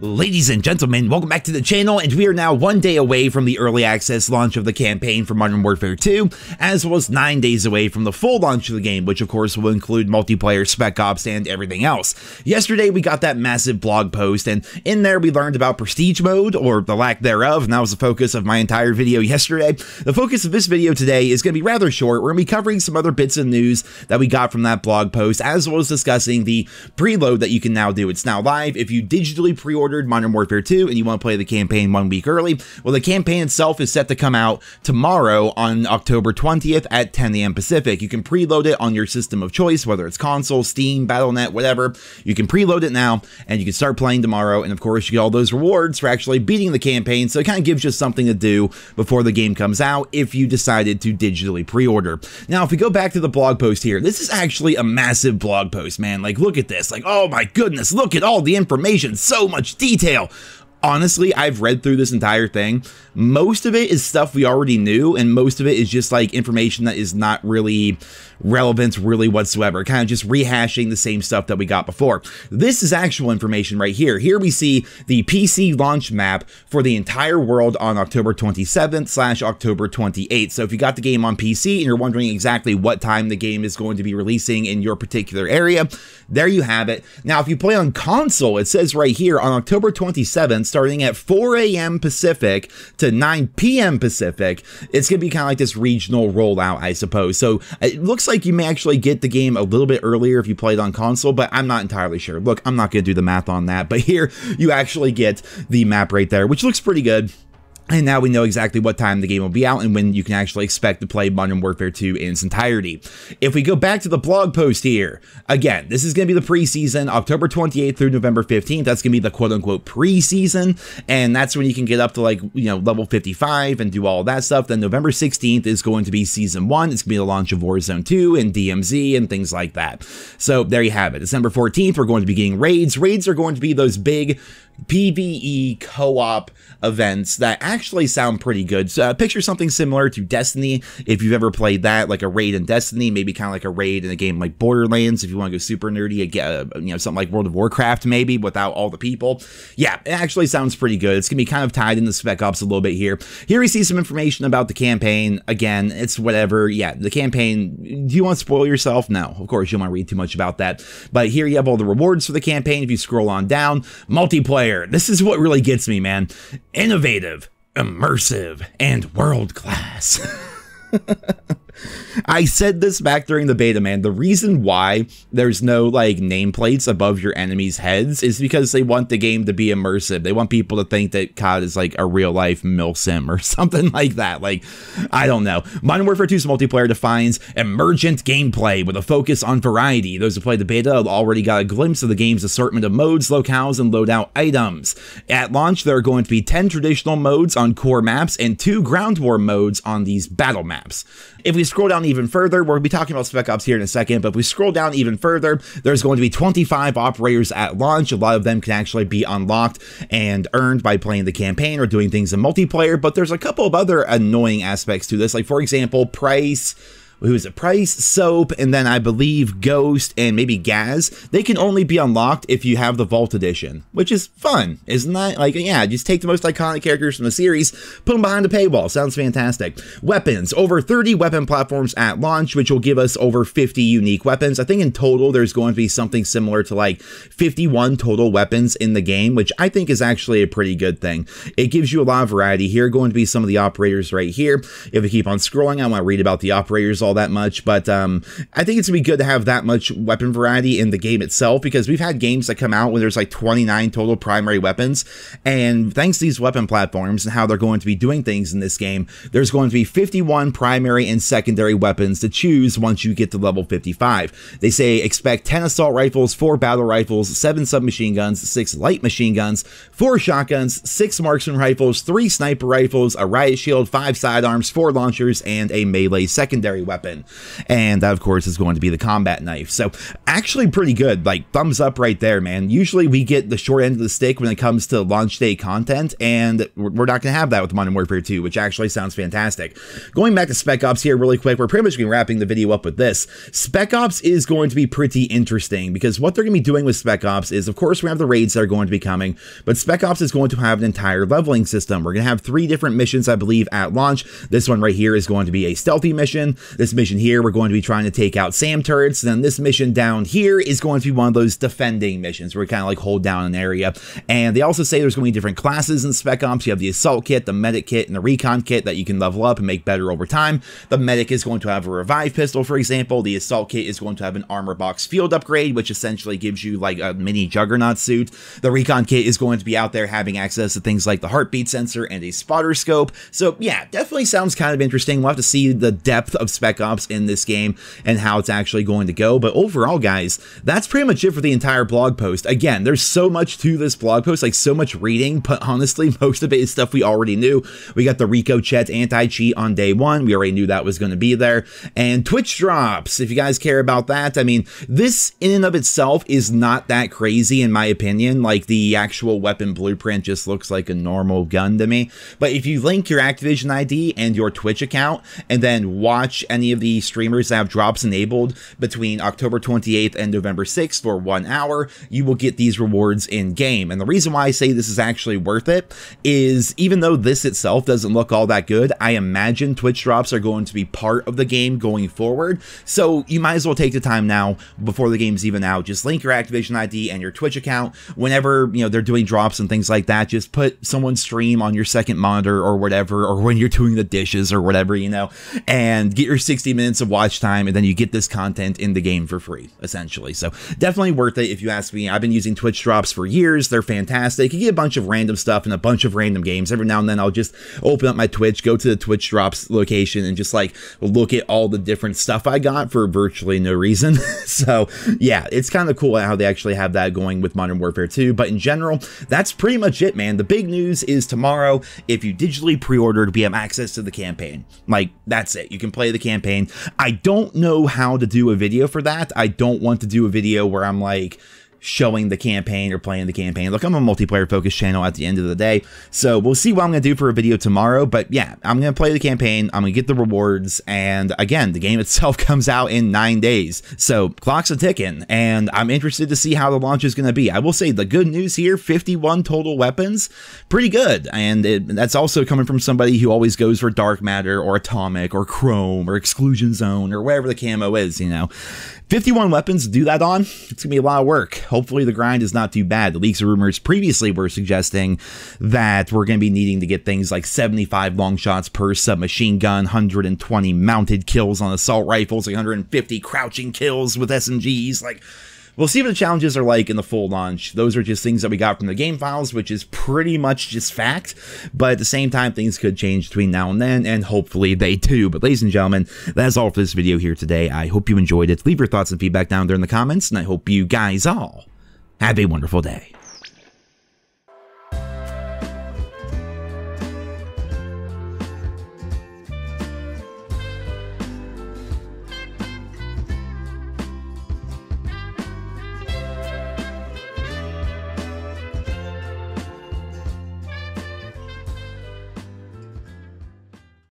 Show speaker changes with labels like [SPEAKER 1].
[SPEAKER 1] Ladies and gentlemen, welcome back to the channel, and we are now 1 day away from the early access launch of the campaign for Modern Warfare 2, as well as 9 days away from the full launch of the game, which of course will include multiplayer, spec ops, and everything else. Yesterday we got that massive blog post, and in there we learned about prestige mode, or the lack thereof, and that was the focus of my entire video yesterday. The focus of this video today is going to be rather short. We're going to be covering some other bits of news that we got from that blog post, as well as discussing the preload that you can now do. It's now live. If you digitally pre-ordered Modern Warfare 2 and you want to play the campaign 1 week early, well, the campaign itself is set to come out tomorrow on October 20th at 10 AM Pacific. You can preload it on your system of choice, whether it's console, Steam, Battle.net, whatever. You can preload it now and you can start playing tomorrow, and of course you get all those rewards for actually beating the campaign, so it kind of gives you something to do before the game comes out if you decided to digitally pre-order. Now, if we go back to the blog post here, this is actually a massive blog post, man. Like, look at this. Like, oh my goodness, look at all the information, so much detail. Honestly, I've read through this entire thing. Most of it is stuff we already knew, and most of it is just like information that is not really relevant really whatsoever, kind of just rehashing the same stuff that we got before. This is actual information right here. Here we see the PC launch map for the entire world on October 27th / October 28th. So if you got the game on PC and you're wondering exactly what time the game is going to be releasing in your particular area, there you have it. Now, if you play on console, it says right here on October 27th, starting at 4 AM Pacific to 9 PM Pacific, it's going to be kind of like this regional rollout, I suppose. So it looks like you may actually get the game a little bit earlier if you played on console, but I'm not entirely sure. Look, I'm not going to do the math on that, but here you actually get the map right there, which looks pretty good. And now we know exactly what time the game will be out and when you can actually expect to play Modern Warfare 2 in its entirety. If we go back to the blog post here, again, this is going to be the preseason, October 28th through November 15th. That's going to be the quote-unquote preseason, and that's when you can get up to, like, you know, level 55 and do all that stuff. Then November 16th is going to be Season 1. It's going to be the launch of Warzone 2 and DMZ and things like that. So there you have it. December 14th, we're going to be getting raids. Raids are going to be those big PvE co-op events that actually sound pretty good. So, picture something similar to Destiny, if you've ever played that, like a raid in Destiny, maybe kind of like a raid in a game like Borderlands, if you want to go super nerdy, you know, something like World of Warcraft maybe, without all the people. Yeah, it actually sounds pretty good. It's gonna be kind of tied into Spec Ops a little bit here. Here we see some information about the campaign. Again, it's whatever. Yeah, the campaign, do you want to spoil yourself? No, of course you don't want to read too much about that. But here you have all the rewards for the campaign. If you scroll on down, multiplayer. This is what really gets me, man. Innovative, immersive, and world-class. I said this back during the beta, man. The reason why there's no, like, nameplates above your enemies' heads is because they want the game to be immersive. They want people to think that COD is like a real-life milsim or something like that. Like, I don't know. Modern Warfare 2's multiplayer defines emergent gameplay with a focus on variety. Those who played the beta already got a glimpse of the game's assortment of modes, locales, and loadout items. At launch, there are going to be 10 traditional modes on core maps and 2 ground war modes on these battle maps. If we scroll down even further, we're going to be talking about Spec Ops here in a second, but if we scroll down even further, there's going to be 25 operators at launch. A lot of them can actually be unlocked and earned by playing the campaign or doing things in multiplayer, but there's a couple of other annoying aspects to this, like, for example, Price, Soap, and then I believe Ghost and maybe Gaz. They can only be unlocked if you have the Vault Edition, which is fun, isn't that? Like, yeah, just take the most iconic characters from the series, put them behind a paywall. Sounds fantastic. Weapons, over 30 weapon platforms at launch, which will give us over 50 unique weapons. I think in total there's going to be something similar to like 51 total weapons in the game, which I think is actually a pretty good thing. It gives you a lot of variety. Here are going to be some of the operators right here. If we keep on scrolling, I want to read about the operators all that much, but I think it's gonna be good to have that much weapon variety in the game itself, because we've had games that come out where there's like 29 total primary weapons, and thanks to these weapon platforms and how they're going to be doing things in this game, there's going to be 51 primary and secondary weapons to choose once you get to level 55. They say expect 10 assault rifles, 4 battle rifles, 7 submachine guns, 6 light machine guns, 4 shotguns, 6 marksman rifles, 3 sniper rifles, a riot shield, 5 sidearms, 4 launchers, and a melee secondary weapon. weapon. And that, of course, is going to be the combat knife. So actually pretty good. Like, thumbs up right there, man. Usually we get the short end of the stick when it comes to launch day content, and we're not going to have that with Modern Warfare 2, which actually sounds fantastic. Going back to Spec Ops here really quick, we're pretty much going to be wrapping the video up with this. Spec Ops is going to be pretty interesting because what they're going to be doing with Spec Ops is, of course, we have the raids that are going to be coming, but Spec Ops is going to have an entire leveling system. We're going to have 3 different missions, I believe, at launch. This one right here is going to be a stealthy mission. This mission here, we're going to be trying to take out SAM turrets. Then this mission down here is going to be one of those defending missions where we kind of like hold down an area. And they also say there's going to be different classes in Spec Ops. You have the assault kit, the medic kit, and the recon kit that you can level up and make better over time. The medic is going to have a revive pistol, for example. The assault kit is going to have an armor box field upgrade, which essentially gives you like a mini juggernaut suit. The recon kit is going to be out there having access to things like the heartbeat sensor and a spotter scope. So yeah, definitely sounds kind of interesting. We'll have to see the depth of Spec Ops in this game and how it's actually going to go. But overall, guys, that's pretty much it for the entire blog post. Again, there's so much to this blog post, like so much reading, but honestly, most of it is stuff we already knew. We got the Rico Chet anti-cheat on day 1. We already knew that was going to be there. And Twitch drops, if you guys care about that. I mean, this in and of itself is not that crazy in my opinion. Like, the actual weapon blueprint just looks like a normal gun to me. But if you link your Activision ID and your Twitch account and then watch any of the streamers that have drops enabled between October 28th and November 6th for 1 hour, you will get these rewards in game. And the reason why I say this is actually worth it is, even though this itself doesn't look all that good, I imagine Twitch drops are going to be part of the game going forward. So you might as well take the time now before the game's even out. Just link your Activision ID and your Twitch account. Whenever, you know, they're doing drops and things like that, just put someone's stream on your second monitor or whatever, or when you're doing the dishes or whatever, you know, and get your 60 minutes of watch time, and then you get this content in the game for free, essentially. So definitely worth it if you ask me. I've been using Twitch drops for years. They're fantastic. You get a bunch of random stuff and a bunch of random games. Every now and then I'll just open up my Twitch, go to the Twitch drops location, and just like look at all the different stuff I got for virtually no reason. So yeah, it's kind of cool how they actually have that going with Modern Warfare 2. But in general, that's pretty much it, man. The big news is tomorrow, if you digitally pre-ordered, we have access to the campaign. Like, that's it. You can play the campaign. I don't know how to do a video for that. I don't want to do a video where I'm like showing the campaign or playing the campaign. Look, I'm a multiplayer focused channel at the end of the day, so we'll see what I'm gonna do for a video tomorrow. But yeah, I'm gonna play the campaign, I'm gonna get the rewards, and again, the game itself comes out in 9 days, so clock's a ticking, and I'm interested to see how the launch is gonna be. I will say the good news here, 51 total weapons, pretty good, and that's also coming from somebody who always goes for dark matter or atomic or chrome or exclusion zone or wherever the camo is, you know. 51 weapons to do that on, it's gonna be a lot of work. Hopefully the grind is not too bad. The leaks and rumors previously were suggesting that we're gonna be needing to get things like 75 long shots per submachine gun, 120 mounted kills on assault rifles, like 150 crouching kills with SMGs, like, we'll see what the challenges are like in the full launch. Those are just things that we got from the game files, which is pretty much just fact. But at the same time, things could change between now and then, and hopefully they do. But ladies and gentlemen, that's all for this video here today. I hope you enjoyed it. Leave your thoughts and feedback down there in the comments, and I hope you guys all have a wonderful day.